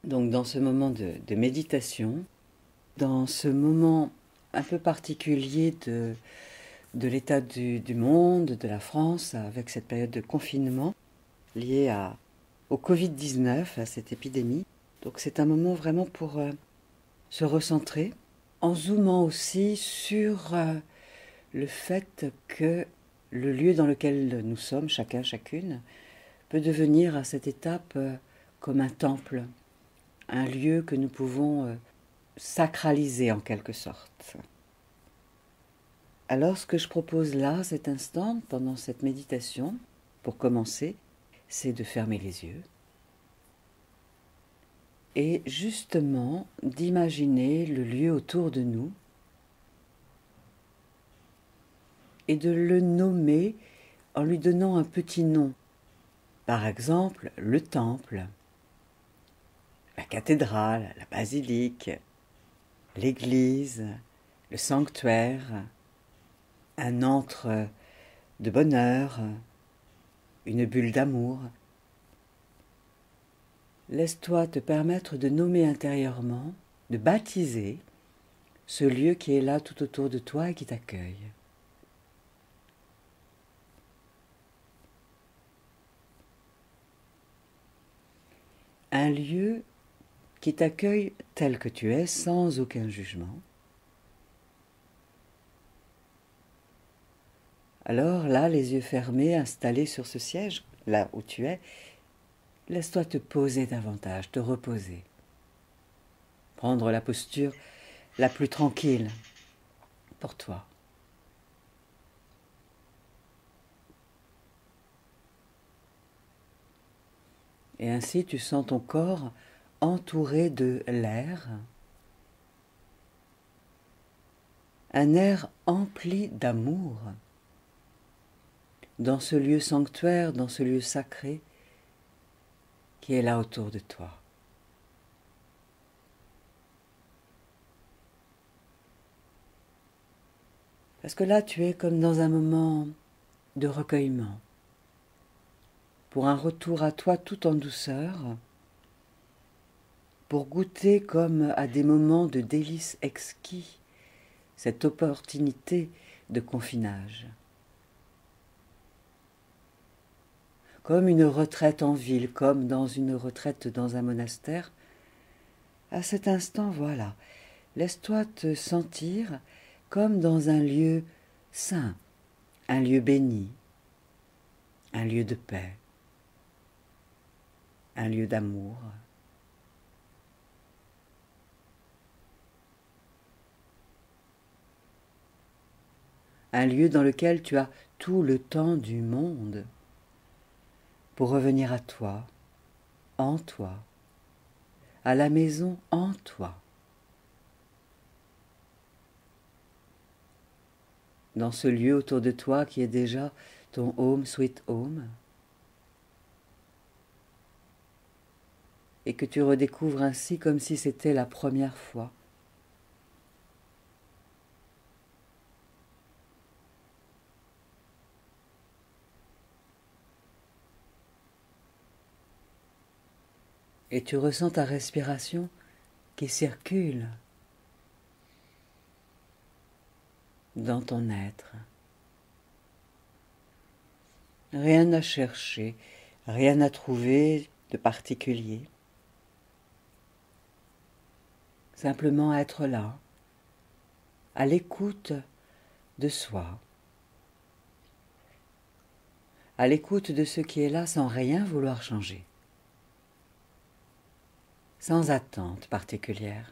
Donc dans ce moment de méditation, dans ce moment un peu particulier de l'état du monde, de la France, avec cette période de confinement liée au Covid-19, à cette épidémie. Donc c'est un moment vraiment pour se recentrer, en zoomant aussi sur le fait que le lieu dans lequel nous sommes, chacun, chacune, peut devenir à cette étape comme un temple, un lieu que nous pouvons sacraliser en quelque sorte. Alors ce que je propose là, cet instant, pendant cette méditation, pour commencer, c'est de fermer les yeux et justement d'imaginer le lieu autour de nous et de le nommer en lui donnant un petit nom. Par exemple, le temple, la cathédrale, la basilique, l'église, le sanctuaire, un antre de bonheur, une bulle d'amour. Laisse-toi te permettre de nommer intérieurement, de baptiser ce lieu qui est là tout autour de toi et qui t'accueille. Un lieu qui t'accueille tel que tu es, sans aucun jugement. Alors là, les yeux fermés, installés sur ce siège, là où tu es, laisse-toi te poser davantage, te reposer. Prendre la posture la plus tranquille pour toi. Et ainsi tu sens ton corps entouré de l'air, un air empli d'amour, dans ce lieu sanctuaire, dans ce lieu sacré qui est là autour de toi. Parce que là, tu es comme dans un moment de recueillement, pour un retour à toi tout en douceur, pour goûter comme à des moments de délices exquis cette opportunité de confinage. Comme une retraite en ville, comme dans une retraite dans un monastère, à cet instant, voilà, laisse-toi te sentir comme dans un lieu saint, un lieu béni, un lieu de paix, un lieu d'amour. Un lieu dans lequel tu as tout le temps du monde pour revenir à toi, en toi, à la maison en toi. Dans ce lieu autour de toi qui est déjà ton home sweet home, et que tu redécouvres ainsi comme si c'était la première fois. Et tu ressens ta respiration qui circule dans ton être. Rien à chercher, rien à trouver de particulier. Simplement être là, à l'écoute de soi, à l'écoute de ce qui est là sans rien vouloir changer, sans attente particulière.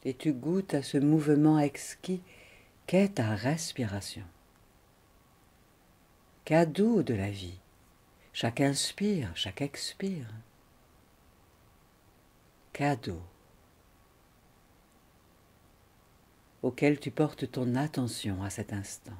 Et tu goûtes à ce mouvement exquis qu'est ta respiration. Cadeau de la vie. Chaque inspire, chaque expire. Cadeau auquel tu portes ton attention à cet instant.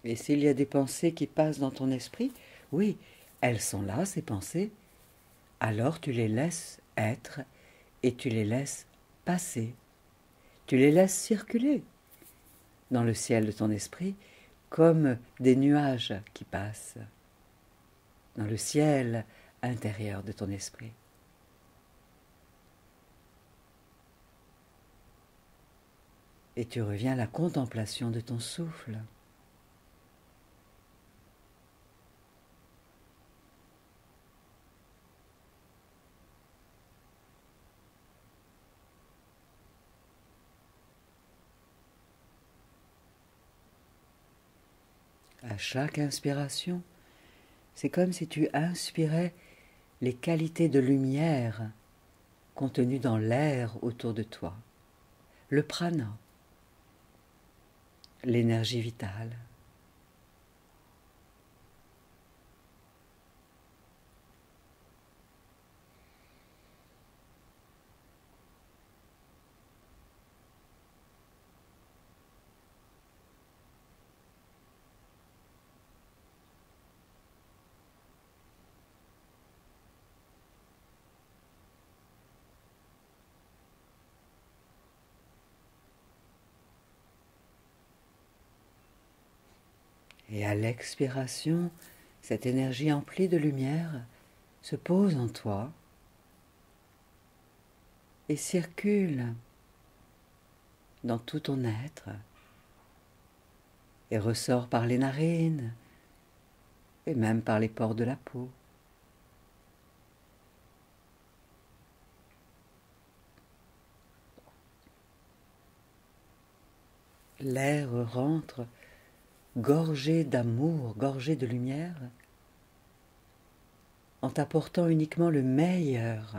Et s'il y a des pensées qui passent dans ton esprit, oui, elles sont là, ces pensées, alors tu les laisses être et tu les laisses passer. Tu les laisses circuler dans le ciel de ton esprit comme des nuages qui passent dans le ciel intérieur de ton esprit. Et tu reviens à la contemplation de ton souffle. À chaque inspiration, c'est comme si tu inspirais les qualités de lumière contenues dans l'air autour de toi, le prana, l'énergie vitale. Et à l'expiration, cette énergie emplie de lumière se pose en toi et circule dans tout ton être et ressort par les narines et même par les pores de la peau. L'air rentre gorgé d'amour, gorgé de lumière, en t'apportant uniquement le meilleur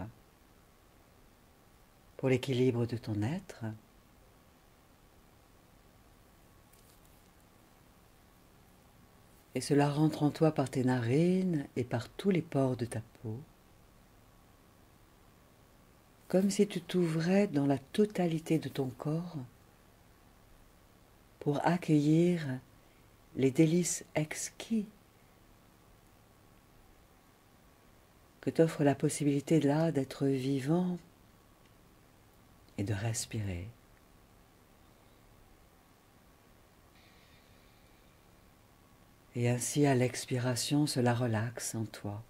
pour l'équilibre de ton être. Et cela rentre en toi par tes narines et par tous les pores de ta peau, comme si tu t'ouvrais dans la totalité de ton corps pour accueillir les délices exquis que t'offre la possibilité là d'être vivant et de respirer. Et ainsi à l'expiration, cela relaxe en toi,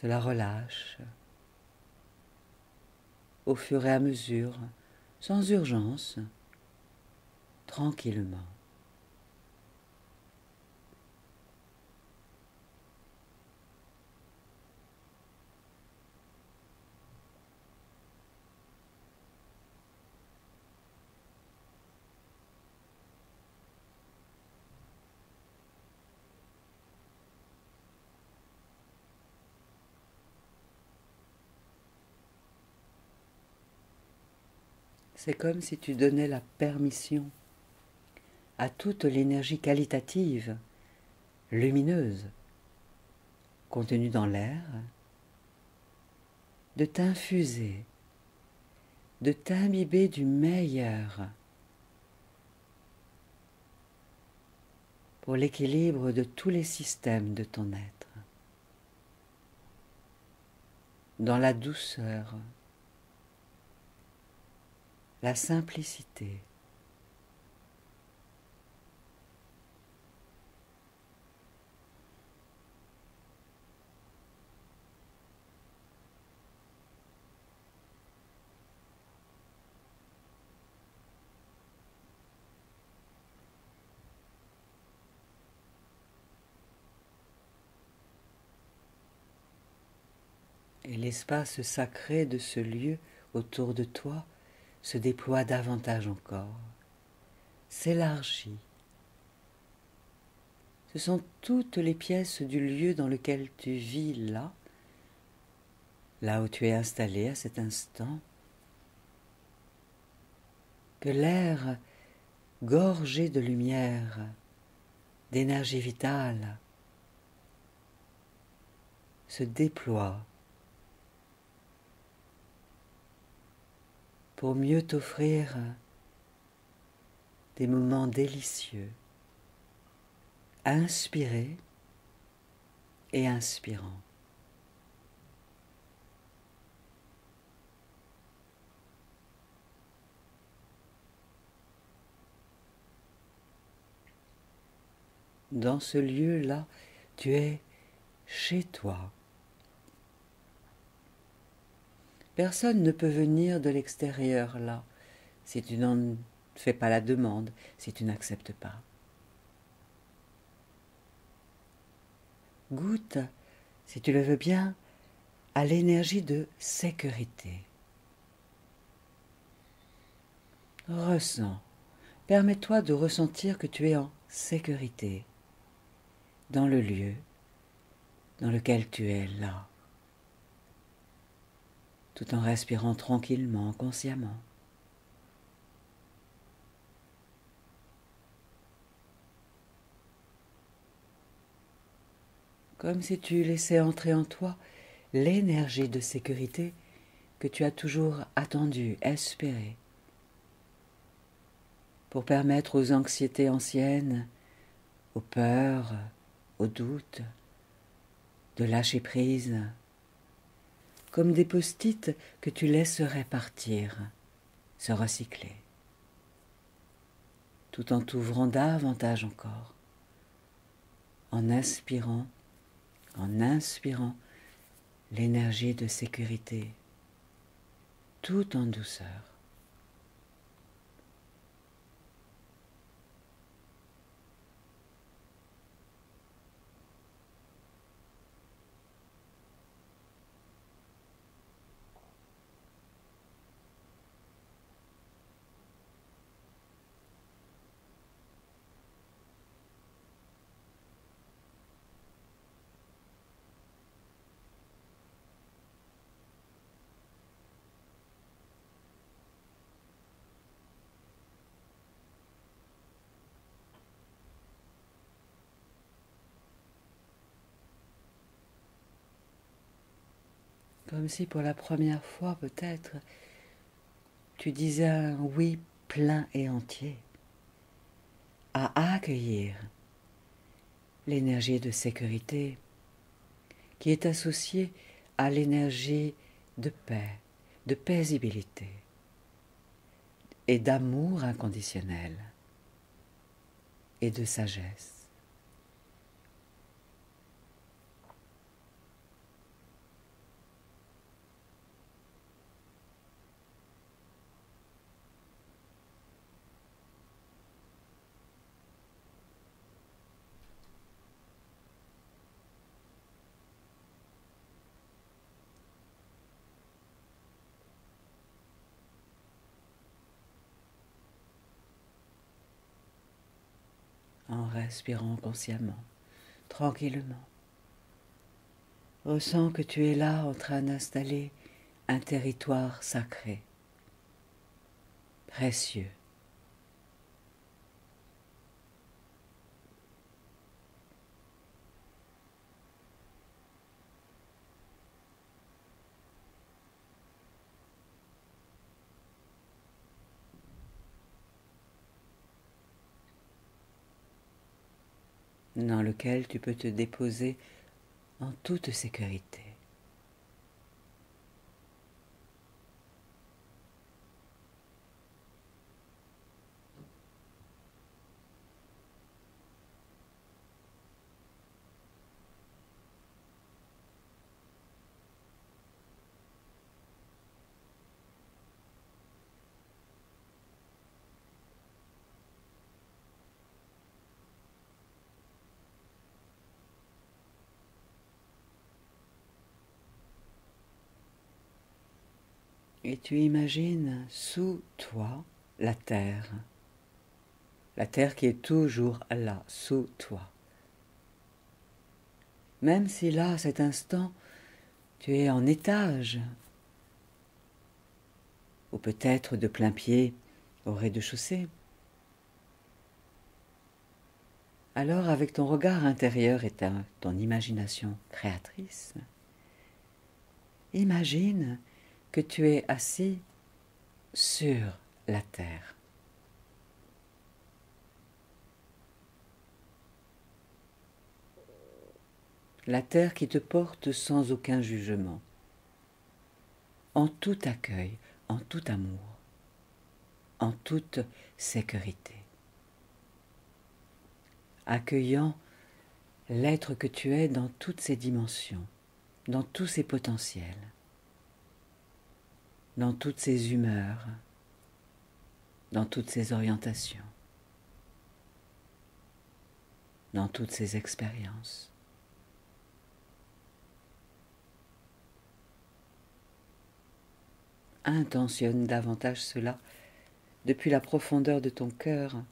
cela relâche au fur et à mesure, sans urgence, tranquillement. C'est comme si tu donnais la permission à toute l'énergie qualitative, lumineuse, contenue dans l'air, de t'infuser, de t'imbiber du meilleur pour l'équilibre de tous les systèmes de ton être, dans la douceur, la simplicité. Et l'espace sacré de ce lieu autour de toi se déploie davantage encore, s'élargit. Ce sont toutes les pièces du lieu dans lequel tu vis là, là où tu es installé à cet instant, que l'air gorgé de lumière, d'énergie vitale, se déploie pour mieux t'offrir des moments délicieux. Inspirez et inspirant. Dans ce lieu-là, tu es chez toi. Personne ne peut venir de l'extérieur là, si tu n'en fais pas la demande, si tu n'acceptes pas. Goûte, si tu le veux bien, à l'énergie de sécurité. Ressens, permets-toi de ressentir que tu es en sécurité dans le lieu dans lequel tu es là, tout en respirant tranquillement, consciemment. Comme si tu laissais entrer en toi l'énergie de sécurité que tu as toujours attendue, espérée, pour permettre aux anxiétés anciennes, aux peurs, aux doutes, de lâcher prise, comme des post-it que tu laisserais partir, se recycler, tout en t'ouvrant davantage encore, en inspirant l'énergie de sécurité, tout en douceur. Comme si pour la première fois peut-être, tu disais un oui plein et entier à accueillir l'énergie de sécurité qui est associée à l'énergie de paix, de paisibilité et d'amour inconditionnel et de sagesse. En respirant consciemment, tranquillement. Ressens que tu es là en train d'installer un territoire sacré, précieux. Dans lequel tu peux te déposer en toute sécurité. Et tu imagines sous toi la terre qui est toujours là, sous toi. Même si là, à cet instant, tu es en étage, ou peut-être de plein pied au rez-de-chaussée, alors avec ton regard intérieur et ton imagination créatrice, imagine que tu es assis sur la terre. la terre qui te porte sans aucun jugement, en tout accueil, en tout amour, en toute sécurité, accueillant l'être que tu es dans toutes ses dimensions, dans tous ses potentiels, dans toutes ses humeurs, dans toutes ses orientations, dans toutes ses expériences. Intentionne davantage cela depuis la profondeur de ton cœur,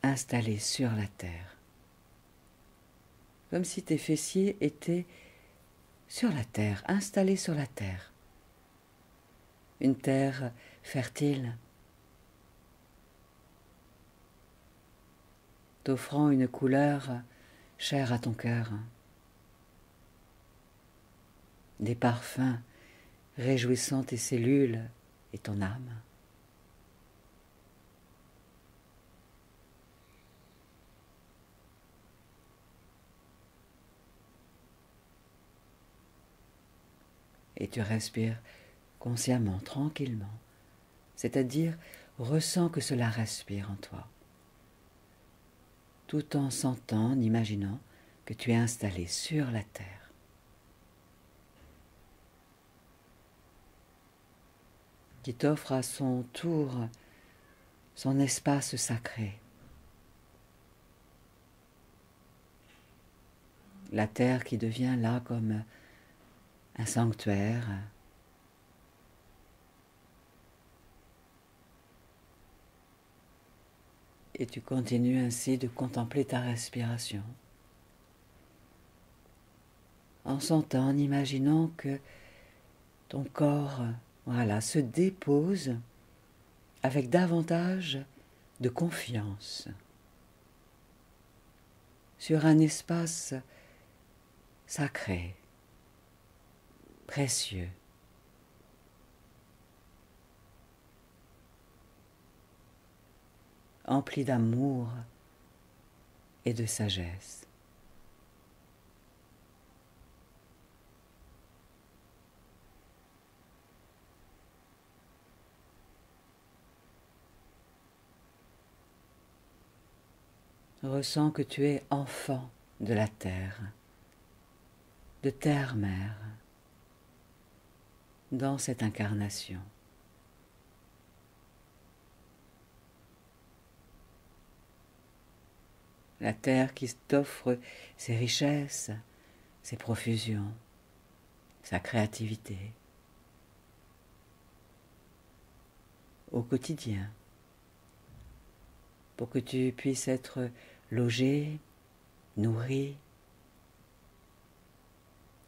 installé sur la terre, comme si tes fessiers étaient sur la terre, installés sur la terre, une terre fertile, t'offrant une couleur chère à ton cœur, des parfums réjouissant tes cellules et ton âme. Et tu respires consciemment, tranquillement, c'est-à-dire ressens que cela respire en toi, tout en sentant, en imaginant que tu es installé sur la terre. Qui t'offre à son tour son espace sacré. La terre qui devient là comme un sanctuaire, et tu continues ainsi de contempler ta respiration, en sentant, en imaginant que ton corps, voilà, se dépose avec davantage de confiance sur un espace sacré, précieux, empli d'amour et de sagesse. Ressens que tu es enfant de la terre, de terre-mère, dans cette incarnation. La terre qui t'offre ses richesses, ses profusions, sa créativité, au quotidien, pour que tu puisses être logé, nourri,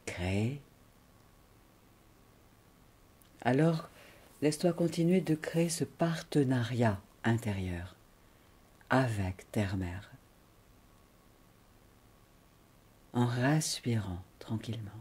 créé. Alors, laisse-toi continuer de créer ce partenariat intérieur avec Terre-Mère, en respirant tranquillement.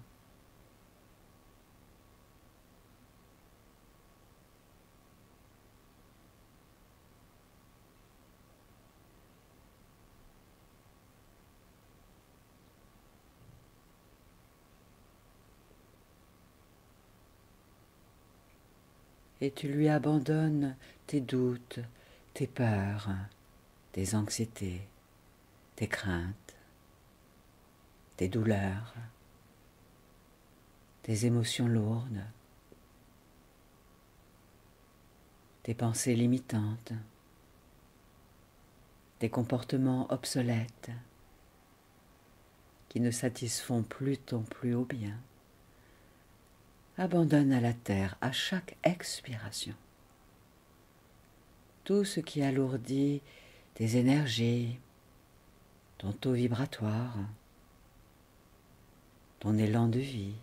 Et tu lui abandonnes tes doutes, tes peurs, tes anxiétés, tes craintes, tes douleurs, tes émotions lourdes, tes pensées limitantes, tes comportements obsolètes qui ne satisfont plus ton plus haut bien. Abandonne à la terre à chaque expiration tout ce qui alourdit tes énergies, ton taux vibratoire, ton élan de vie,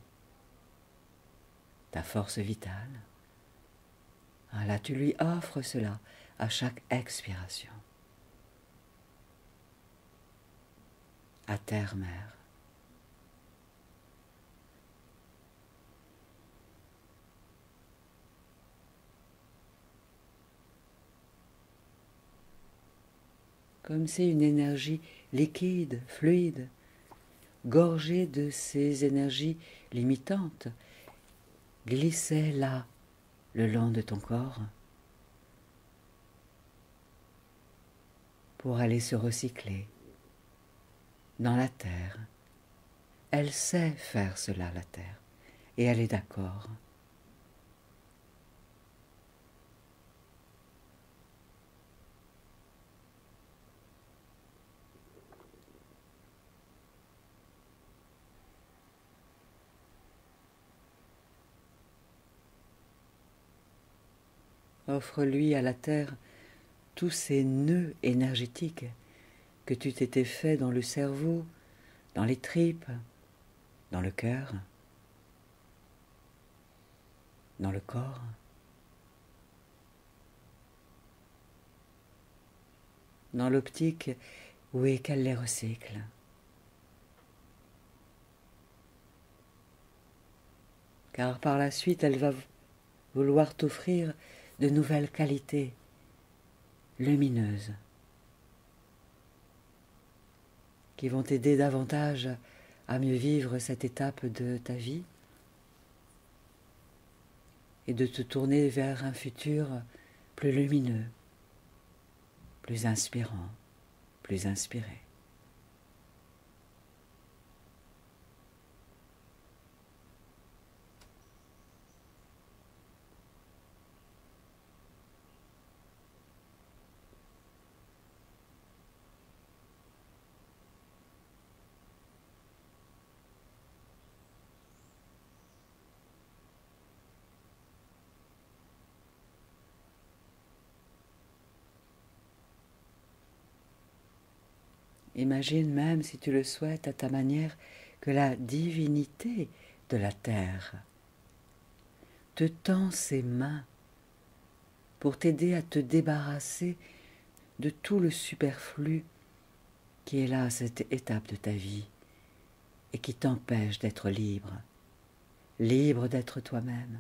ta force vitale. Là, tu lui offres cela à chaque expiration. À Terre-Mère. comme si une énergie liquide, fluide, gorgée de ces énergies limitantes, glissait là, le long de ton corps, pour aller se recycler dans la terre. Elle sait faire cela, la terre, et elle est d'accord. Offre-lui à la terre tous ces nœuds énergétiques que tu t'étais fait dans le cerveau, dans les tripes, dans le cœur, dans le corps. Dans l'optique où est qu'elle les recycle. Car par la suite, elle va vouloir t'offrir de nouvelles qualités lumineuses qui vont t'aider davantage à mieux vivre cette étape de ta vie et de te tourner vers un futur plus lumineux, plus inspirant, plus inspiré. Imagine même, si tu le souhaites, à ta manière, que la divinité de la terre te tend ses mains pour t'aider à te débarrasser de tout le superflu qui est là à cette étape de ta vie et qui t'empêche d'être libre, libre d'être toi-même,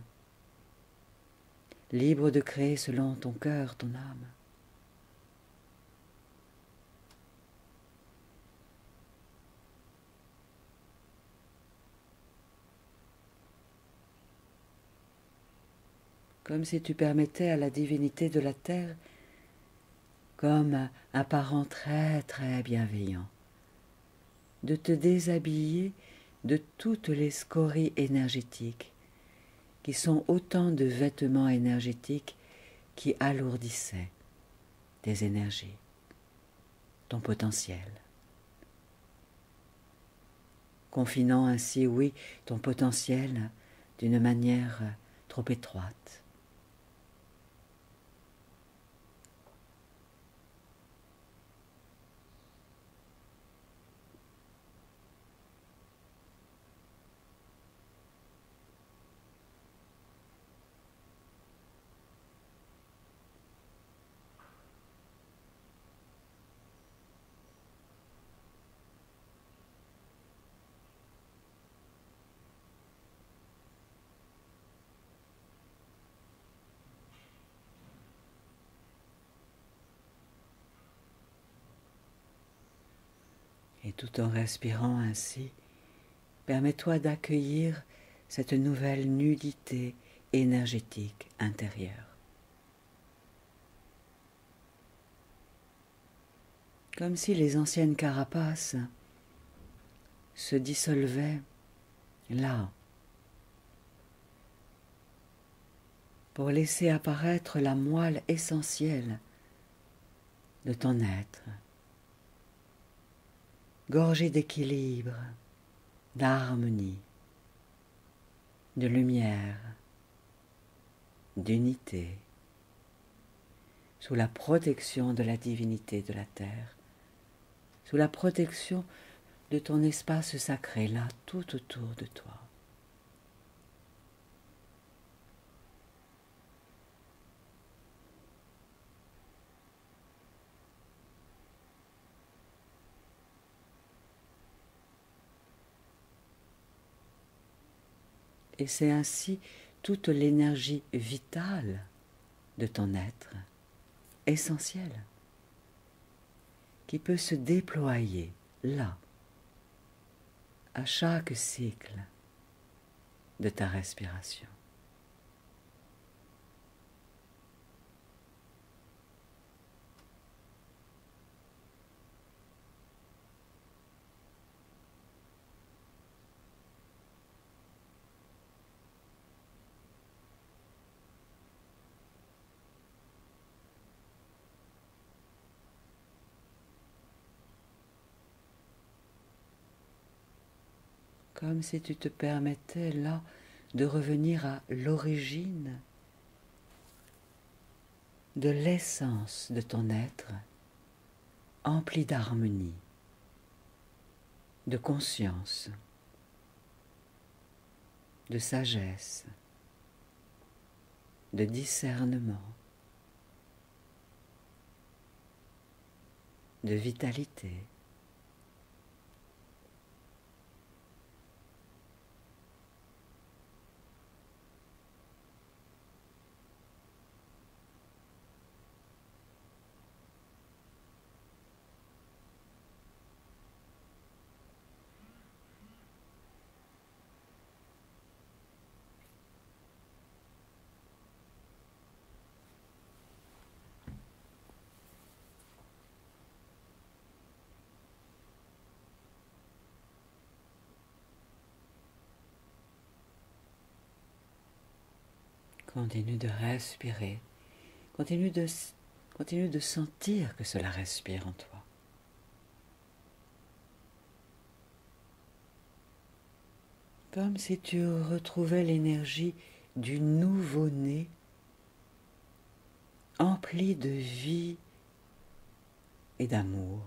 libre de créer selon ton cœur, ton âme. Comme si tu permettais à la divinité de la terre, comme un parent très très bienveillant, de te déshabiller de toutes les scories énergétiques, qui sont autant de vêtements énergétiques qui alourdissaient tes énergies, ton potentiel, confinant ainsi, oui, ton potentiel d'une manière trop étroite. Et tout en respirant ainsi, permets-toi d'accueillir cette nouvelle nudité énergétique intérieure. Comme si les anciennes carapaces se dissolvaient là, pour laisser apparaître la moelle essentielle de ton être, gorgée d'équilibre, d'harmonie, de lumière, d'unité, sous la protection de la divinité de la terre, sous la protection de ton espace sacré là, tout autour de toi. Et c'est ainsi toute l'énergie vitale de ton être, essentielle, qui peut se déployer là, à chaque cycle de ta respiration. Comme si tu te permettais là de revenir à l'origine de l'essence de ton être, empli d'harmonie, de conscience, de sagesse, de discernement, de vitalité. Continue de respirer, continue de sentir que cela respire en toi. Comme si tu retrouvais l'énergie du nouveau-né, empli de vie et d'amour,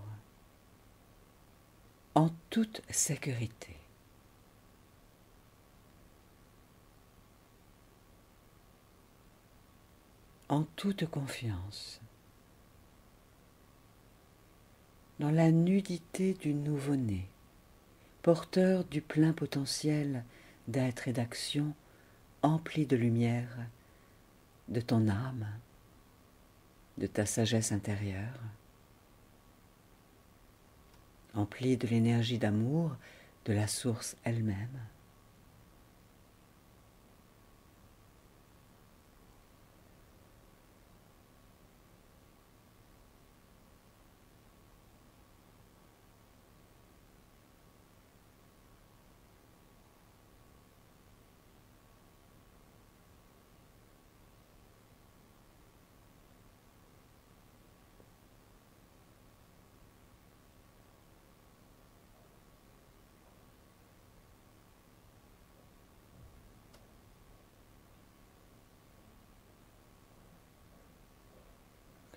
en toute sécurité. En toute confiance, dans la nudité du nouveau-né, porteur du plein potentiel d'être et d'action, empli de lumière, de ton âme, de ta sagesse intérieure, empli de l'énergie d'amour de la source elle-même.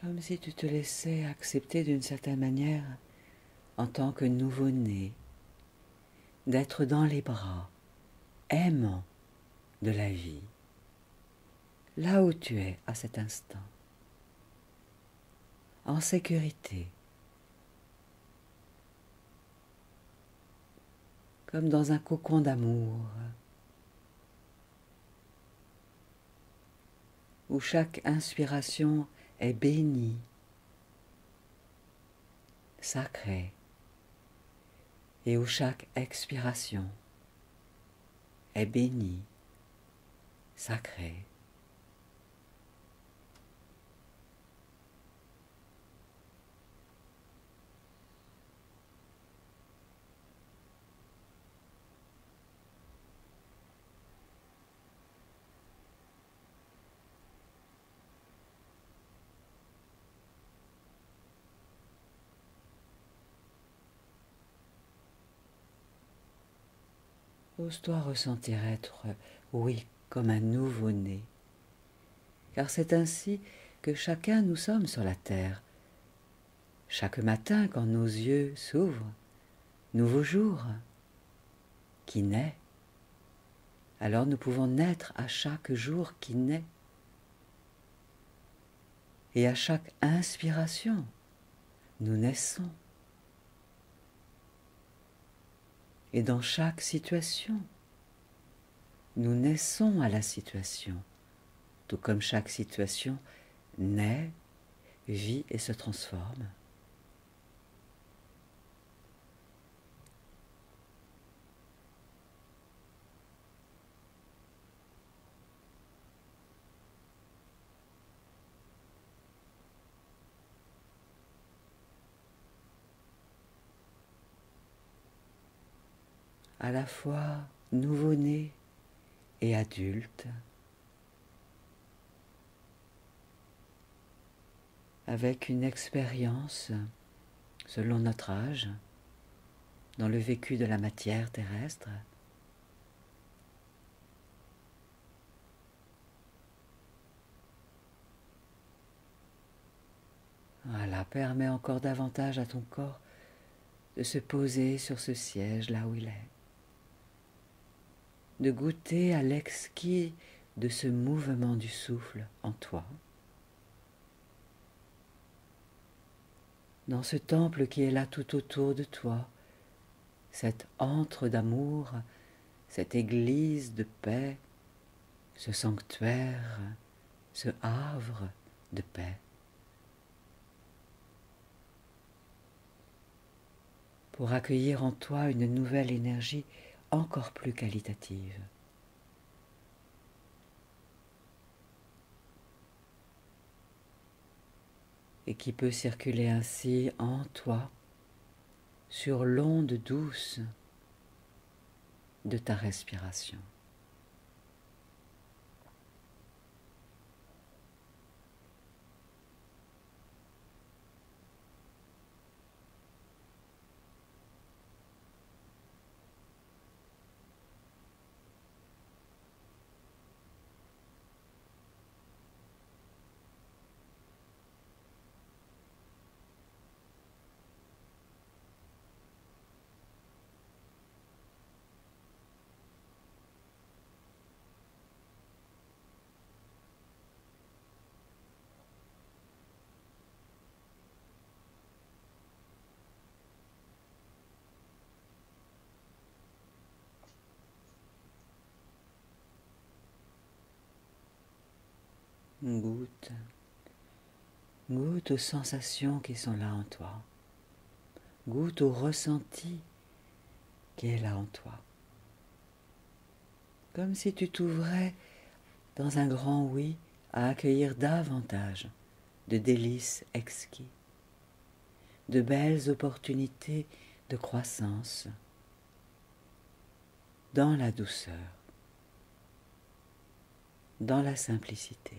Comme si tu te laissais accepter d'une certaine manière, en tant que nouveau-né, d'être dans les bras, aimant de la vie, là où tu es à cet instant, en sécurité, comme dans un cocon d'amour, où chaque inspiration est bénie, sacrée, et où chaque expiration est bénie, sacrée. Ose-toi ressentir être, oui, comme un nouveau-né, car c'est ainsi que chacun nous sommes sur la terre. Chaque matin, quand nos yeux s'ouvrent, nouveau jour qui naît, alors nous pouvons naître à chaque jour qui naît. Et à chaque inspiration, nous naissons. Et dans chaque situation, nous naissons à la situation, tout comme chaque situation naît, vit et se transforme. à la fois nouveau-né et adulte, avec une expérience, selon notre âge, dans le vécu de la matière terrestre. Voilà, permets encore davantage à ton corps de se poser sur ce siège là où il est, de goûter à l'exquis de ce mouvement du souffle en toi, dans ce temple qui est là tout autour de toi, cet antre d'amour, cette église de paix, ce sanctuaire, ce havre de paix. Pour accueillir en toi une nouvelle énergie encore plus qualitative. Et qui peut circuler ainsi en toi sur l'onde douce de ta respiration. Goûte, goûte aux sensations qui sont là en toi. Goûte au ressenti qui est là en toi. Comme si tu t'ouvrais dans un grand oui à accueillir davantage de délices exquis, de belles opportunités de croissance dans la douceur, dans la simplicité.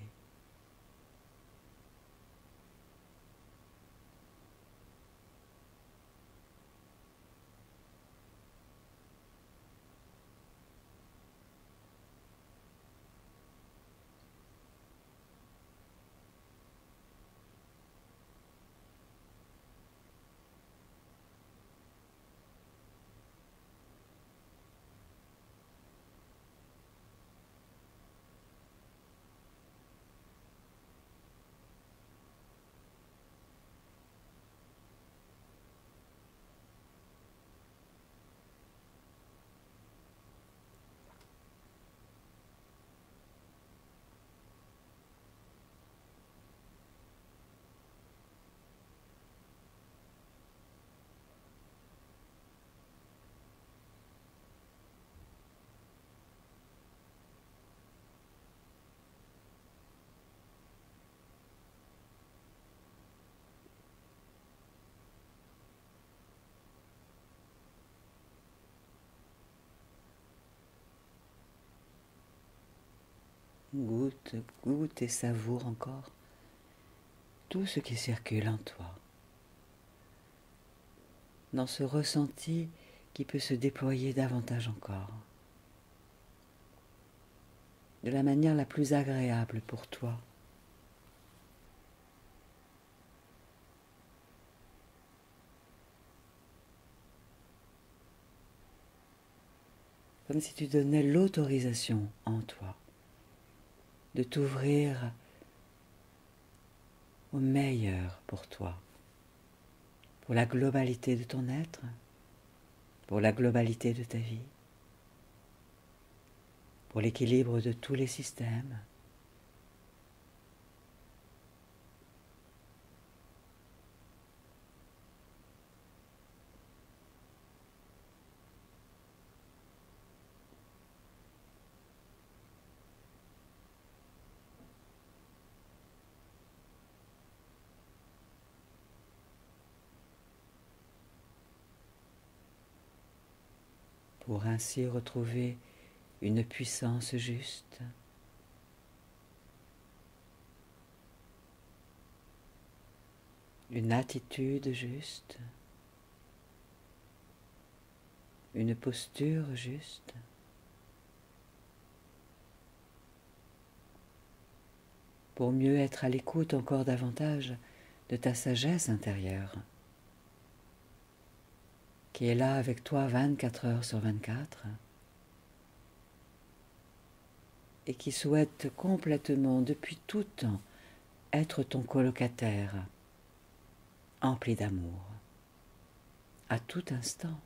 Goûte, goûte et savoure encore tout ce qui circule en toi, dans ce ressenti qui peut se déployer davantage encore, de la manière la plus agréable pour toi. Comme si tu donnais l'autorisation en toi de t'ouvrir au meilleur pour toi, pour la globalité de ton être, pour la globalité de ta vie, pour l'équilibre de tous les systèmes. pour ainsi retrouver une puissance juste, une attitude juste, une posture juste, pour mieux être à l'écoute encore davantage de ta sagesse intérieure, qui est là avec toi 24 heures sur 24 et qui souhaite complètement, depuis tout temps, être ton colocataire, empli d'amour, à tout instant.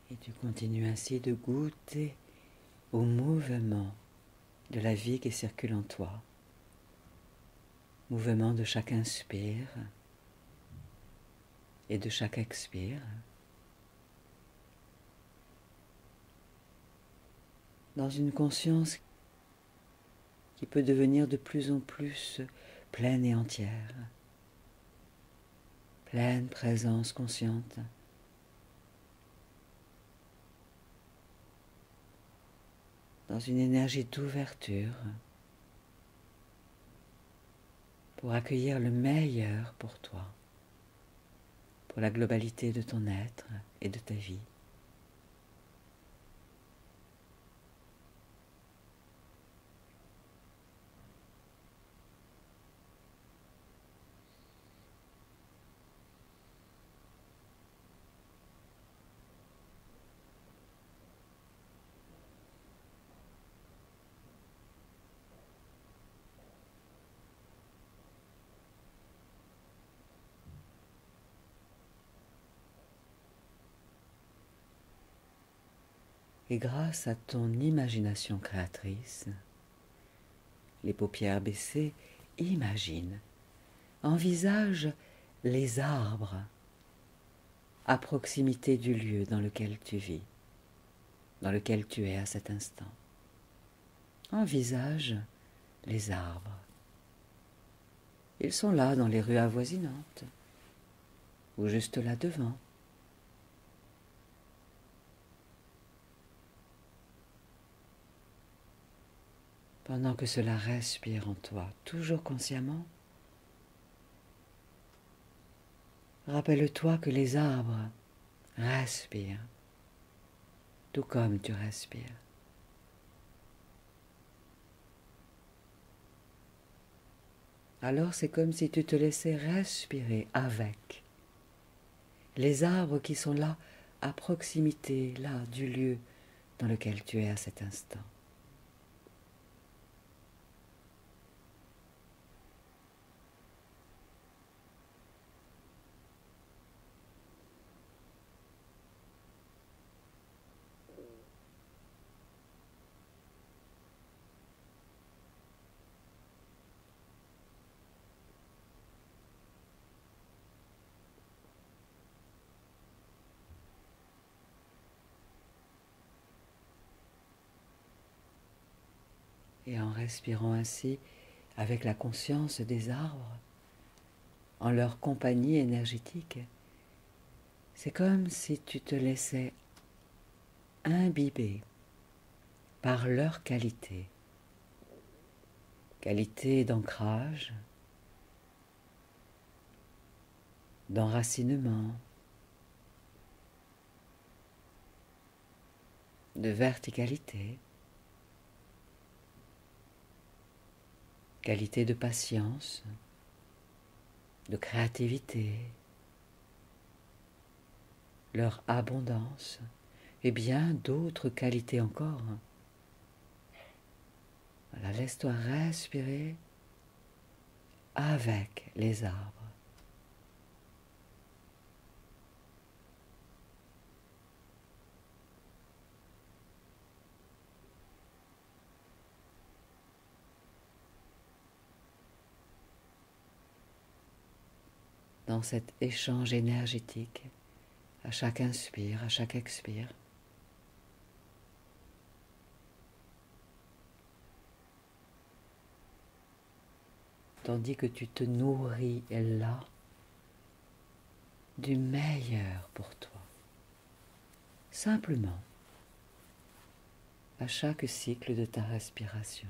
Et tu continues ainsi de goûter au mouvement de la vie qui circule en toi. Mouvement de chaque inspire et de chaque expire. Dans une conscience qui peut devenir de plus en plus pleine et entière. Pleine présence consciente. Dans une énergie d'ouverture pour accueillir le meilleur pour toi, pour la globalité de ton être et de ta vie. Et grâce à ton imagination créatrice, les paupières baissées, imagine, envisage les arbres à proximité du lieu dans lequel tu vis, dans lequel tu es à cet instant. Envisage les arbres. Ils sont là dans les rues avoisinantes, ou juste là devant. Pendant que cela respire en toi, toujours consciemment, rappelle-toi que les arbres respirent, tout comme tu respires. Alors c'est comme si tu te laissais respirer avec les arbres qui sont là, à proximité, là, du lieu dans lequel tu es à cet instant. Et en respirant ainsi, avec la conscience des arbres, en leur compagnie énergétique, C'est comme si tu te laissais imbiber par leur qualité. Qualité d'ancrage, d'enracinement, de verticalité, qualité de patience, de créativité, leur abondance et bien d'autres qualités encore. Voilà, laisse-toi respirer avec les arbres. Dans cet échange énergétique, à chaque inspire, à chaque expire. Tandis que tu te nourris là du meilleur pour toi. Simplement, à chaque cycle de ta respiration,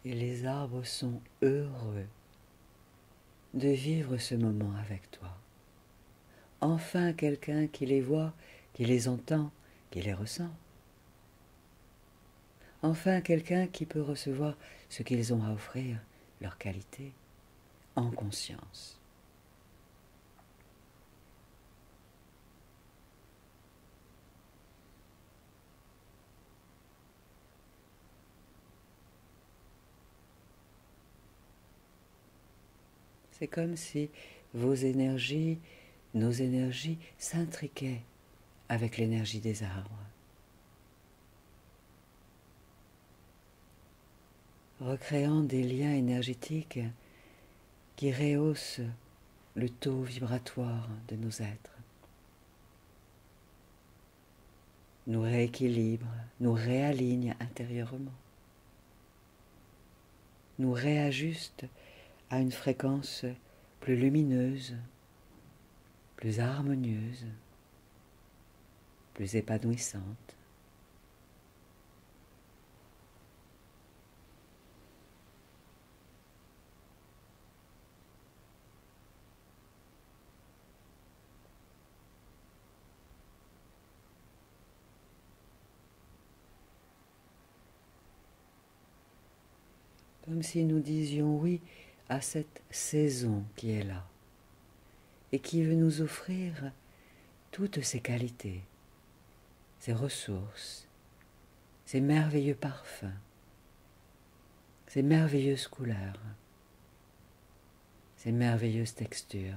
et les arbres sont heureux de vivre ce moment avec toi. Enfin quelqu'un qui les voit, qui les entend, qui les ressent. Enfin quelqu'un qui peut recevoir ce qu'ils ont à offrir, leur qualité, en conscience. C'est comme si vos énergies, nos énergies s'intriquaient avec l'énergie des arbres. Recréant des liens énergétiques qui rehaussent le taux vibratoire de nos êtres, nous rééquilibrent, nous réalignent intérieurement, nous réajustent à une fréquence plus lumineuse, plus harmonieuse, plus épanouissante. Comme si nous disions oui à cette saison qui est là et qui veut nous offrir toutes ses qualités, ses ressources, ses merveilleux parfums, ses merveilleuses couleurs, ses merveilleuses textures,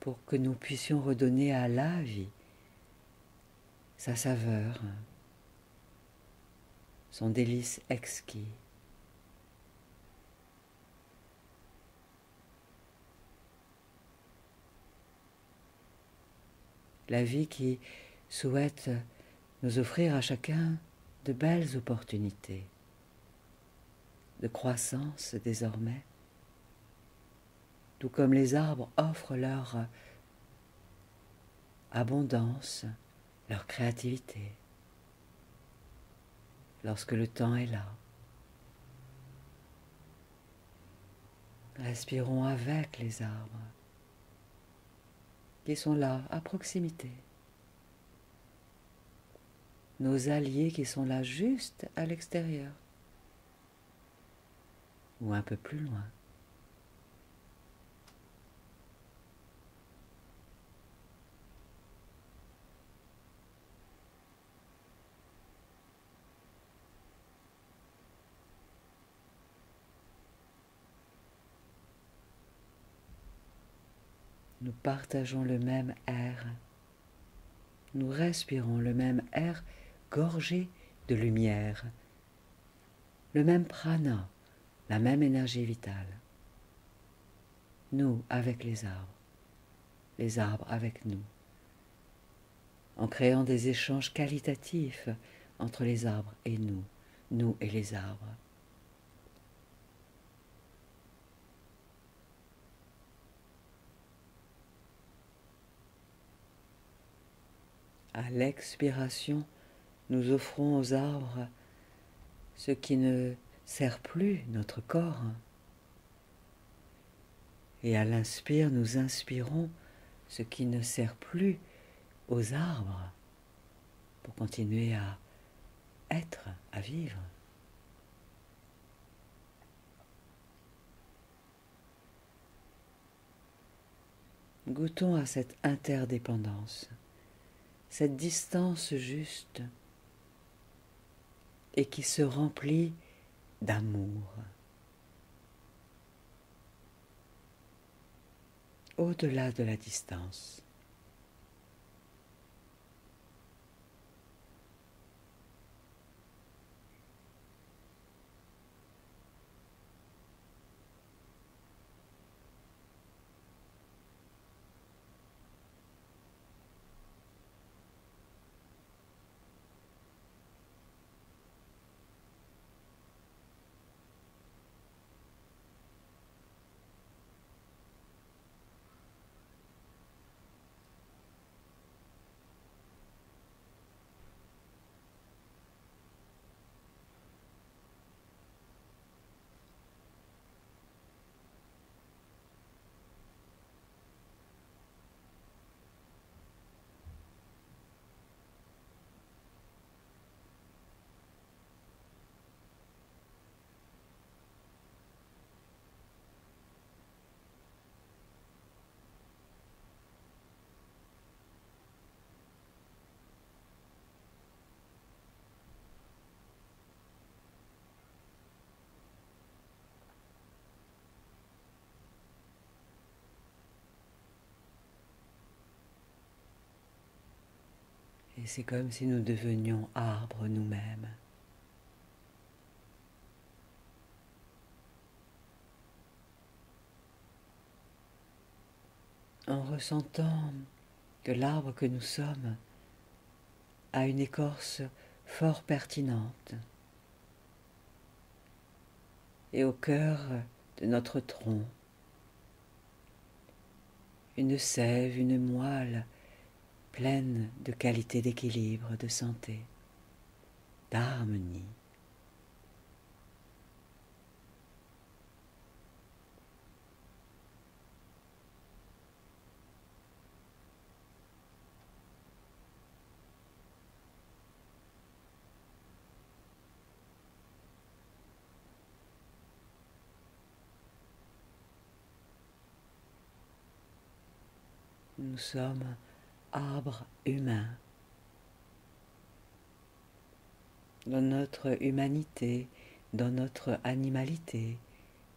pour que nous puissions redonner à la vie sa saveur, son délice exquis. La vie qui souhaite nous offrir à chacun de belles opportunités de croissance désormais, tout comme les arbres offrent leur abondance, leur créativité, lorsque le temps est là. Respirons avec les arbres qui sont là à proximité, nos alliés qui sont là juste à l'extérieur ou un peu plus loin. Nous partageons le même air. Nous respirons le même air gorgé de lumière, le même prana, la même énergie vitale. Nous avec les arbres avec nous, en créant des échanges qualitatifs entre les arbres et nous et les arbres. À l'expiration, nous offrons aux arbres ce qui ne sert plus notre corps. Et à l'inspire, nous inspirons ce qui ne sert plus aux arbres pour continuer à être, à vivre. Goûtons à cette interdépendance, cette distance juste et qui se remplit d'amour. Au-delà de la distance. Et c'est comme si nous devenions arbres nous-mêmes. En ressentant que l'arbre que nous sommes a une écorce fort pertinente et au cœur de notre tronc, une sève, une moelle pleine de qualité d'équilibre, de santé, d'harmonie. Nous sommes arbres humains. Dans notre humanité, dans notre animalité,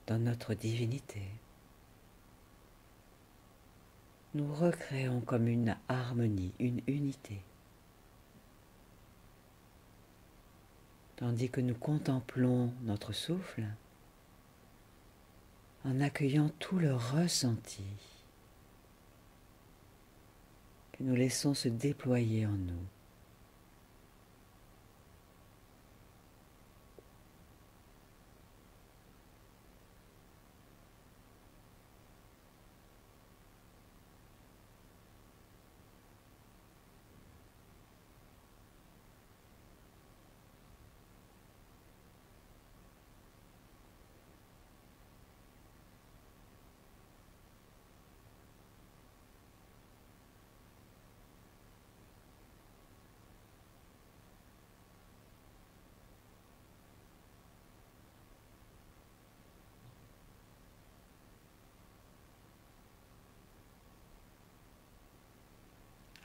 dans notre divinité. Nous recréons comme une harmonie, une unité. Tandis que nous contemplons notre souffle en accueillant tout le ressenti que nous laissons se déployer en nous.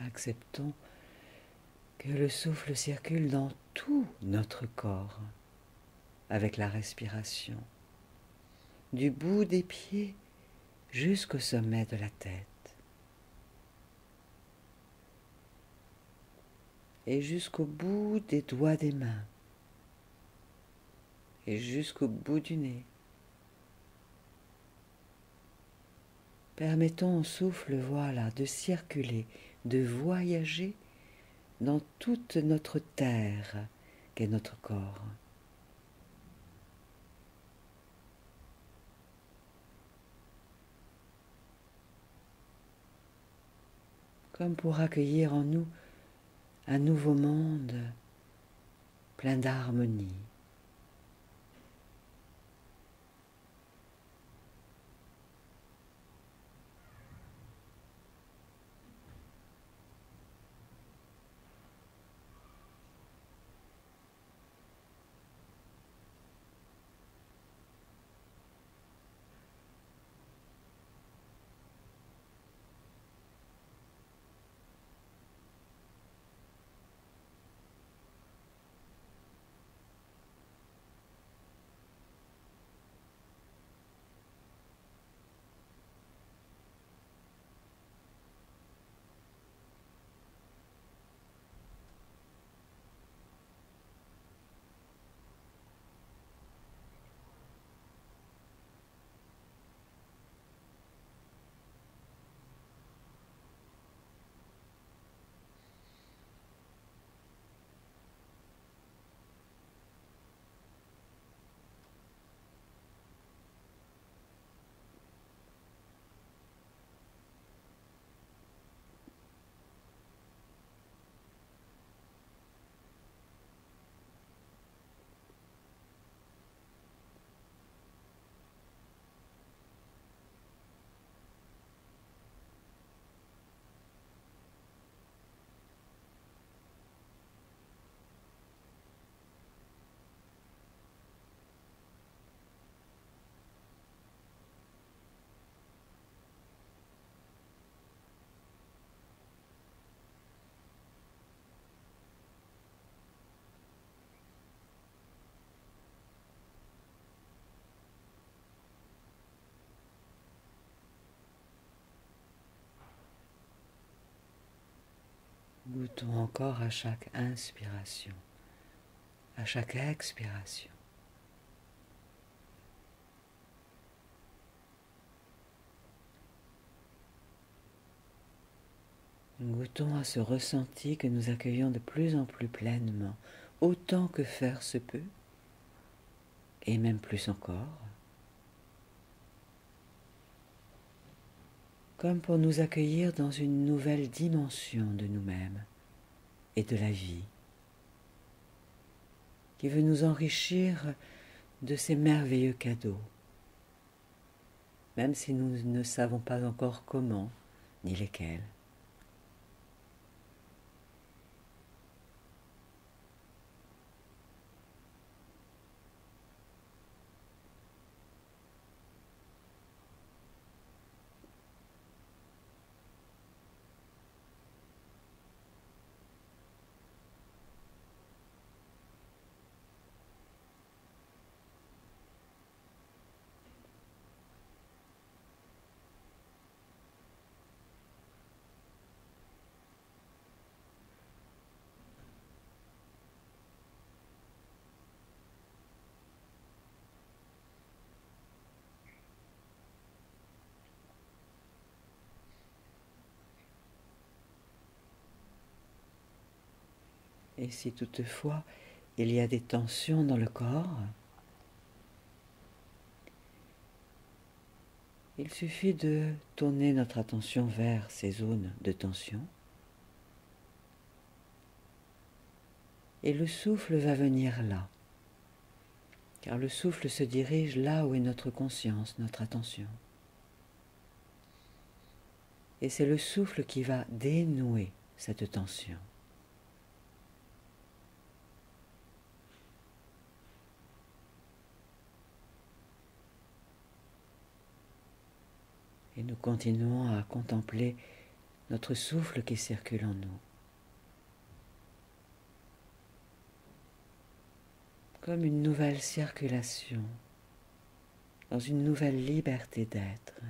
Acceptons que le souffle circule dans tout notre corps avec la respiration, du bout des pieds jusqu'au sommet de la tête. et jusqu'au bout des doigts des mains et jusqu'au bout du nez. Permettons au souffle, voilà, de circuler, de voyager dans toute notre terre qu'est notre corps. Comme pour accueillir en nous un nouveau monde plein d'harmonie. Goûtons encore à chaque inspiration, à chaque expiration. Goûtons à ce ressenti que nous accueillons de plus en plus pleinement, autant que faire se peut, et même plus encore, comme pour nous accueillir dans une nouvelle dimension de nous-mêmes et de la vie, qui veut nous enrichir de ces merveilleux cadeaux, même si nous ne savons pas encore comment ni lesquels. Et si toutefois il y a des tensions dans le corps, il suffit de tourner notre attention vers ces zones de tension et le souffle va venir là, car le souffle se dirige là où est notre conscience, notre attention. Et c'est le souffle qui va dénouer cette tension. Et nous continuons à contempler notre souffle qui circule en nous, comme une nouvelle circulation, dans une nouvelle liberté d'être.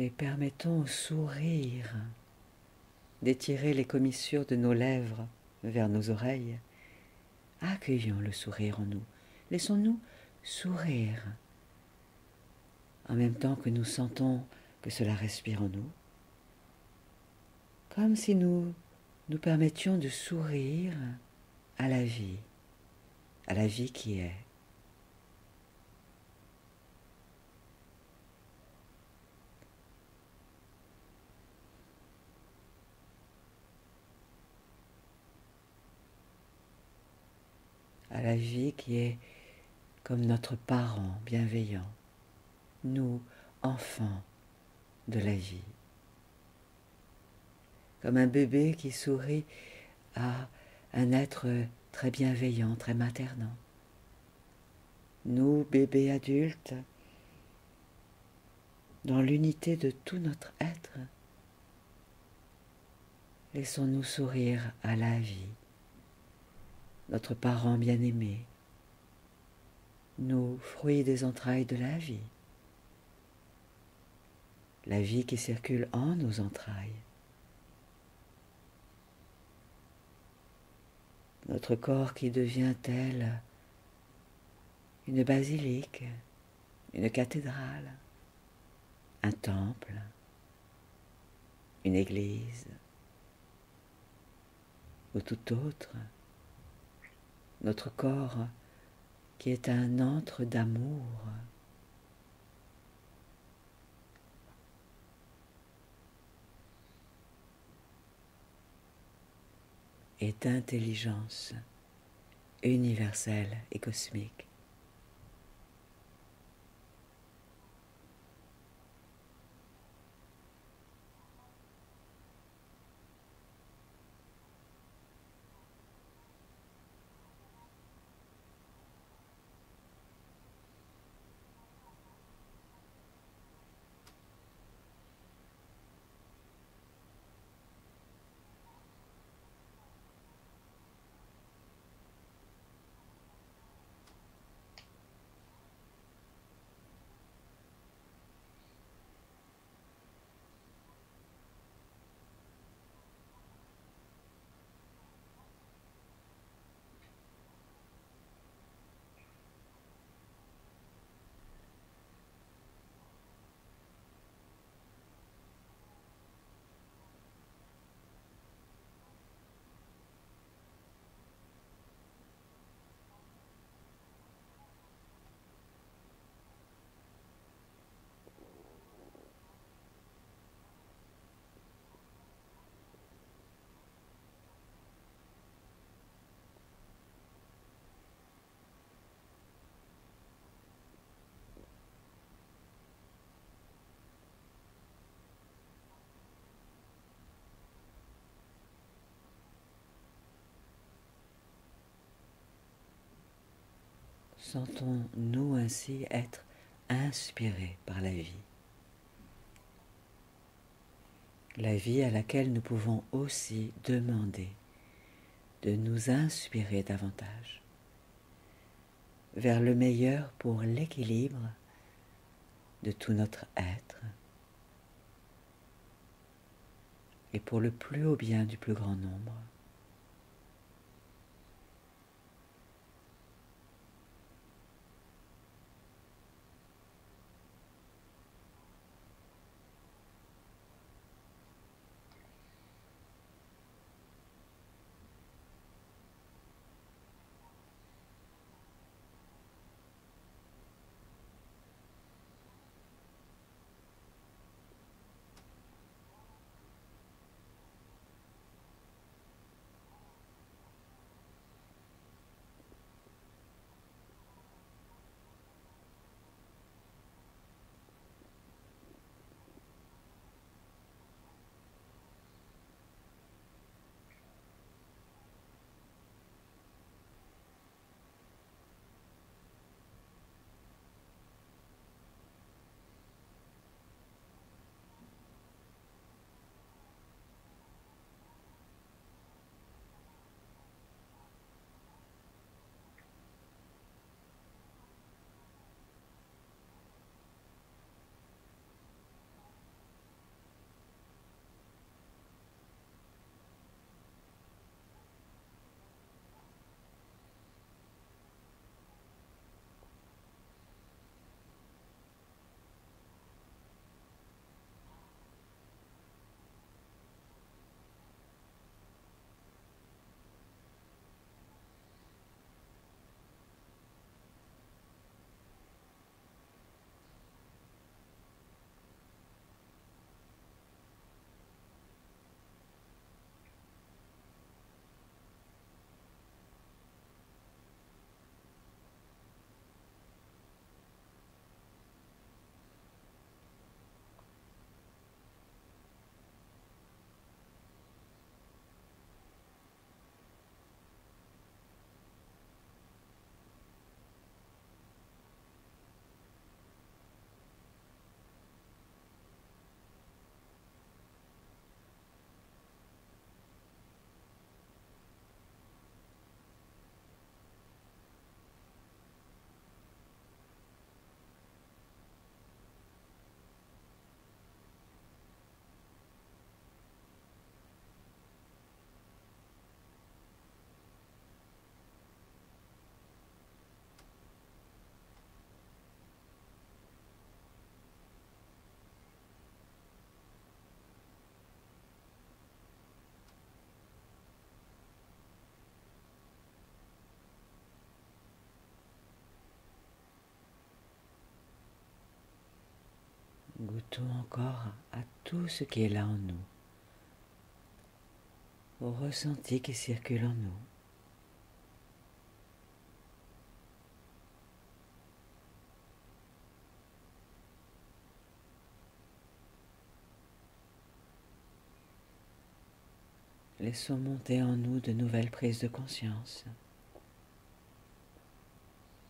et permettons au sourire d'étirer les commissures de nos lèvres vers nos oreilles. Accueillons le sourire en nous. Laissons-nous sourire en même temps que nous sentons que cela respire en nous, comme si nous nous permettions de sourire à la vie qui est. À la vie qui est comme notre parent bienveillant, nous, enfants de la vie. Comme un bébé qui sourit à un être très bienveillant, très maternant. Nous, bébés adultes, dans l'unité de tout notre être, laissons-nous sourire à la vie, notre parent bien-aimé, nous, fruits des entrailles de la vie qui circule en nos entrailles. Notre corps qui devient tel une basilique, une cathédrale, un temple, une église, ou tout autre. Notre corps qui est un antre d'amour. Et d'intelligence universelle et cosmique. Sentons-nous ainsi être inspirés par la vie à laquelle nous pouvons aussi demander de nous inspirer davantage vers le meilleur pour l'équilibre de tout notre être et pour le plus haut bien du plus grand nombre. Goûtons encore à tout ce qui est là en nous, au ressenti qui circule en nous. Laissons monter en nous de nouvelles prises de conscience,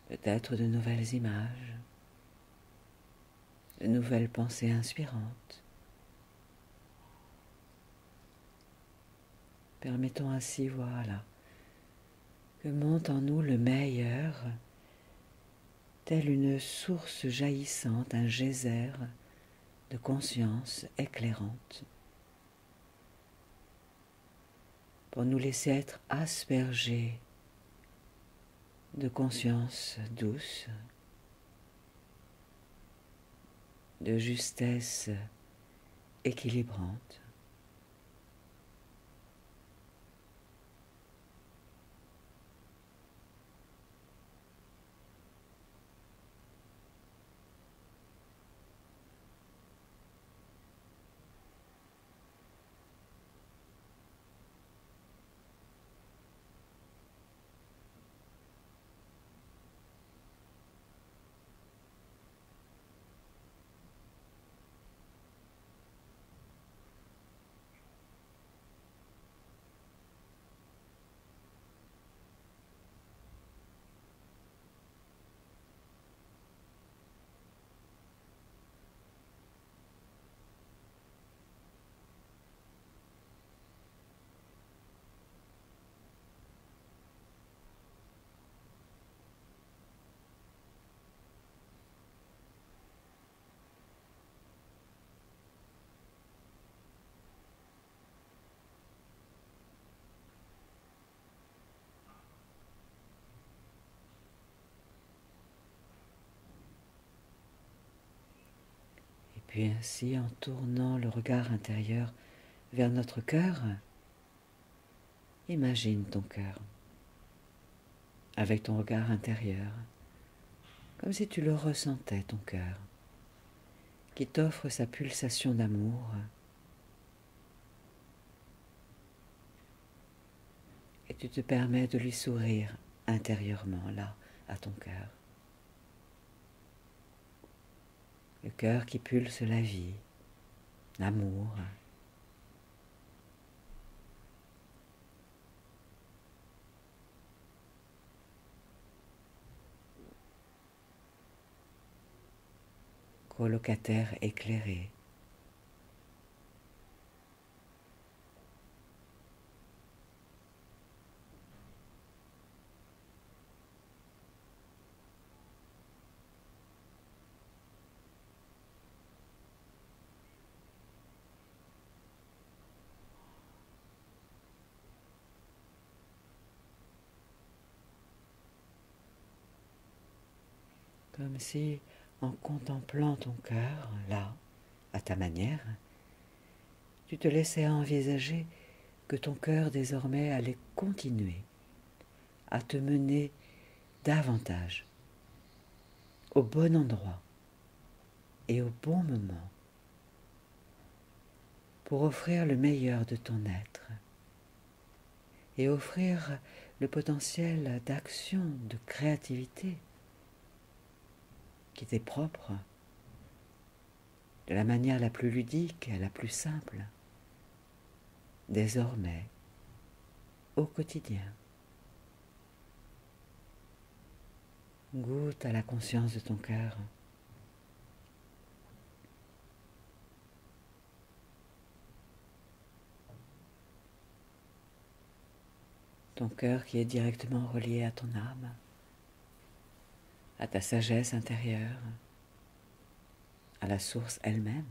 peut-être de nouvelles images, de nouvelles pensées inspirantes. Permettons ainsi, voilà, que monte en nous le meilleur, telle une source jaillissante, un geyser de conscience éclairante, pour nous laisser être aspergés de conscience douce, de justesse équilibrante. Et puis ainsi, en tournant le regard intérieur vers notre cœur, imagine ton cœur avec ton regard intérieur, comme si tu le ressentais, ton cœur, qui t'offre sa pulsation d'amour, et tu te permets de lui sourire intérieurement, là, à ton cœur. Le cœur qui pulse la vie, l'amour. Colocataire éclairé. Comme si, en contemplant ton cœur, là, à ta manière, tu te laissais envisager que ton cœur désormais allait continuer à te mener davantage au bon endroit et au bon moment pour offrir le meilleur de ton être et offrir le potentiel d'action, de créativité qui t'est propre de la manière la plus ludique, la plus simple, désormais, au quotidien. Goûte à la conscience de ton cœur. Ton cœur qui est directement relié à ton âme, à ta sagesse intérieure, à la source elle-même.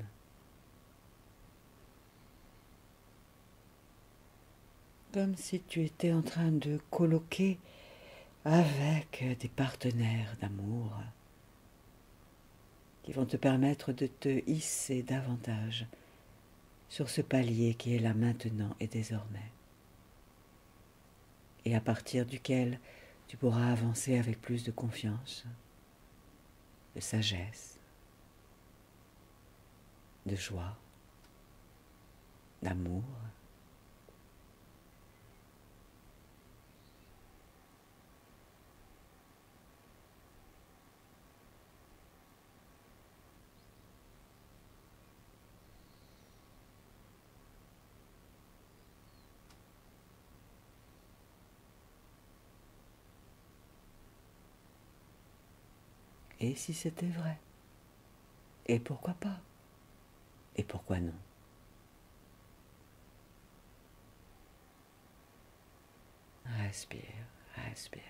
Comme si tu étais en train de colloquer avec des partenaires d'amour qui vont te permettre de te hisser davantage sur ce palier qui est là maintenant et désormais, et à partir duquel tu pourras avancer avec plus de confiance, de sagesse, de joie, d'amour. Et si c'était vrai? Et pourquoi pas? Et pourquoi non? Respire, respire.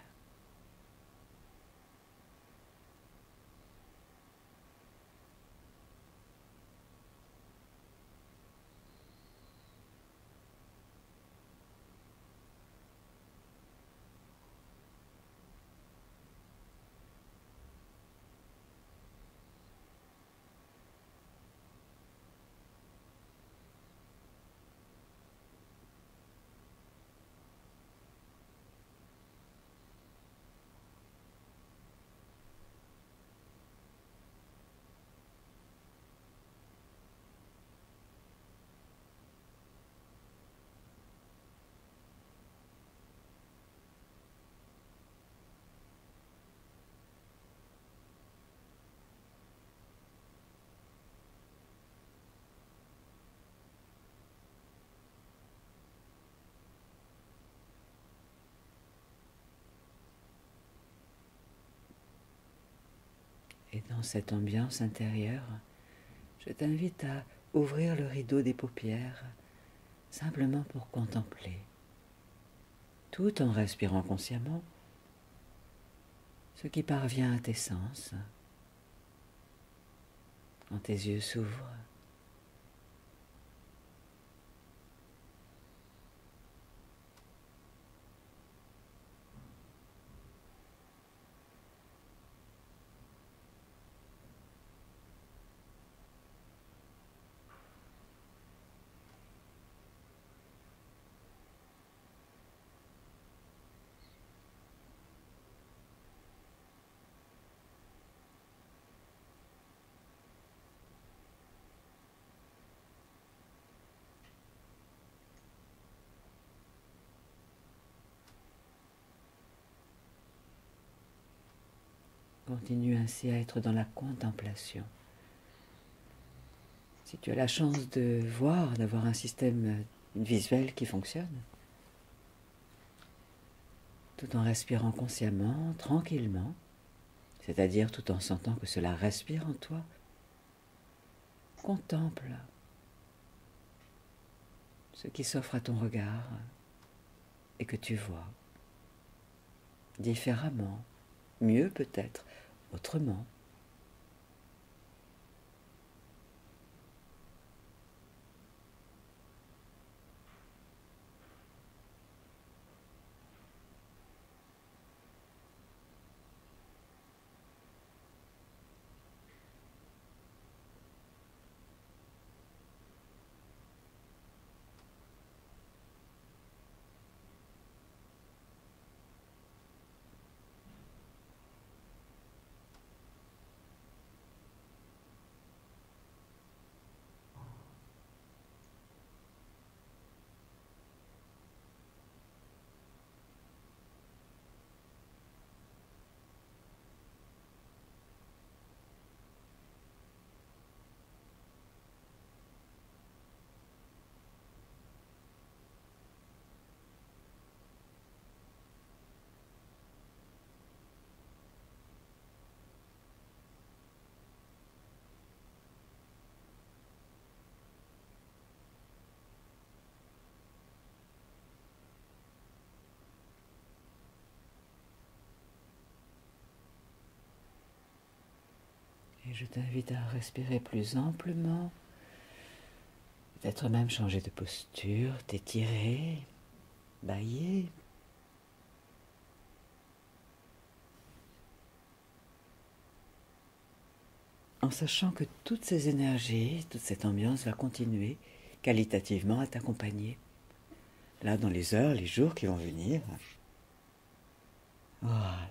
Et dans cette ambiance intérieure, je t'invite à ouvrir le rideau des paupières, simplement pour contempler, tout en respirant consciemment, ce qui parvient à tes sens. Quand tes yeux s'ouvrent, continue ainsi à être dans la contemplation. Si tu as la chance de voir, d'avoir un système visuel qui fonctionne, tout en respirant consciemment, tranquillement, c'est-à-dire tout en sentant que cela respire en toi, contemple ce qui s'offre à ton regard et que tu vois différemment, mieux peut-être, autrement. Et je t'invite à respirer plus amplement, peut-être même changer de posture, t'étirer, bâiller. En sachant que toutes ces énergies, toute cette ambiance va continuer qualitativement à t'accompagner. Là, dans les heures, les jours qui vont venir. Voilà.